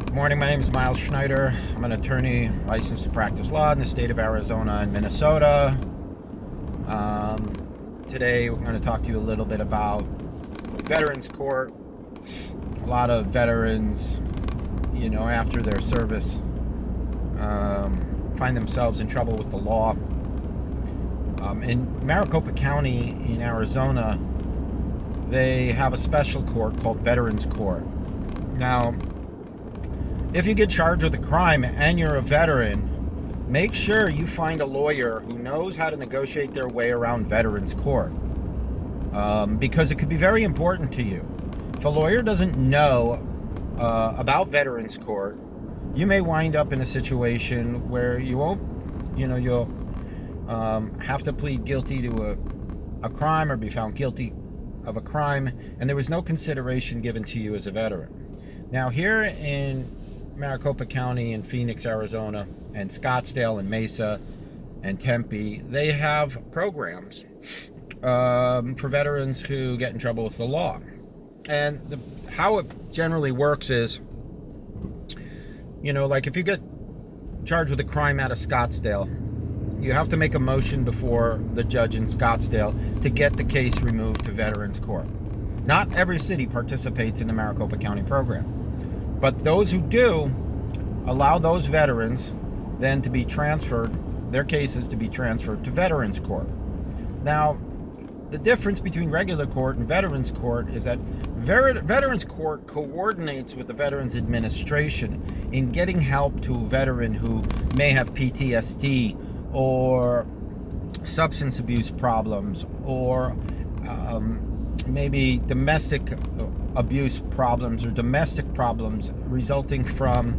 Good morning, my name is Miles Schneider. I'm an attorney licensed to practice law in the state of Arizona and Minnesota. Today we're going to talk to you a little bit about Veterans Court. A lot of veterans, after their service, find themselves in trouble with the law. In Maricopa County in Arizona, they have a special court called Veterans Court. Now, if you get charged with a crime and you're a veteran, make sure you find a lawyer who knows how to negotiate their way around Veterans Court, because it could be very important to you. If a lawyer doesn't know about Veterans Court, you may wind up in a situation where you'll have to plead guilty to a crime or be found guilty of a crime, and there was no consideration given to you as a veteran. Now, here in Maricopa County in Phoenix, Arizona, and Scottsdale and Mesa and Tempe, they have programs for veterans who get in trouble with the law. And how it generally works is, like if you get charged with a crime out of Scottsdale, you have to make a motion before the judge in Scottsdale to get the case removed to Veterans Court. Not every city participates in the Maricopa County program, but those who do allow those veterans then to be transferred, their cases to be transferred to Veterans Court. Now, the difference between regular court and Veterans Court is that Veterans Court coordinates with the Veterans Administration in getting help to a veteran who may have PTSD or substance abuse problems or maybe domestic abuse problems or domestic problems resulting from,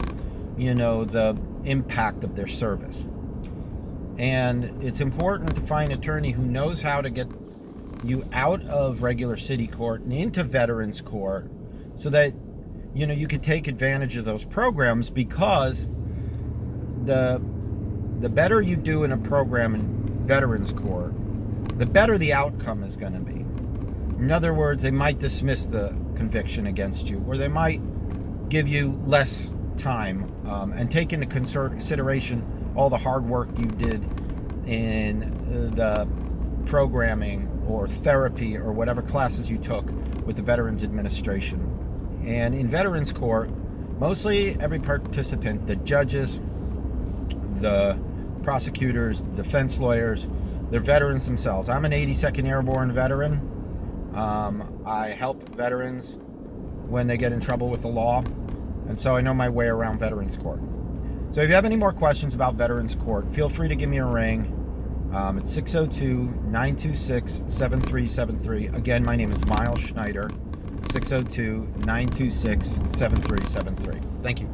the impact of their service. And it's important to find an attorney who knows how to get you out of regular city court and into Veterans Court so that, you could take advantage of those programs, because the better you do in a program in Veterans Court, the better the outcome is going to be. In other words, they might dismiss the conviction against you, or they might give you less time and take into consideration all the hard work you did in the programming or therapy or whatever classes you took with the Veterans Administration. And in Veterans Court, mostly every participant, the judges, the prosecutors, the defense lawyers, they're veterans themselves. I'm an 82nd Airborne veteran. I help veterans when they get in trouble with the law, and so I know my way around Veterans Court. So if you have any more questions about Veterans Court, feel free to give me a ring. It's 602-926-7373. Again, my name is Miles Schneider, 602-926-7373. Thank you.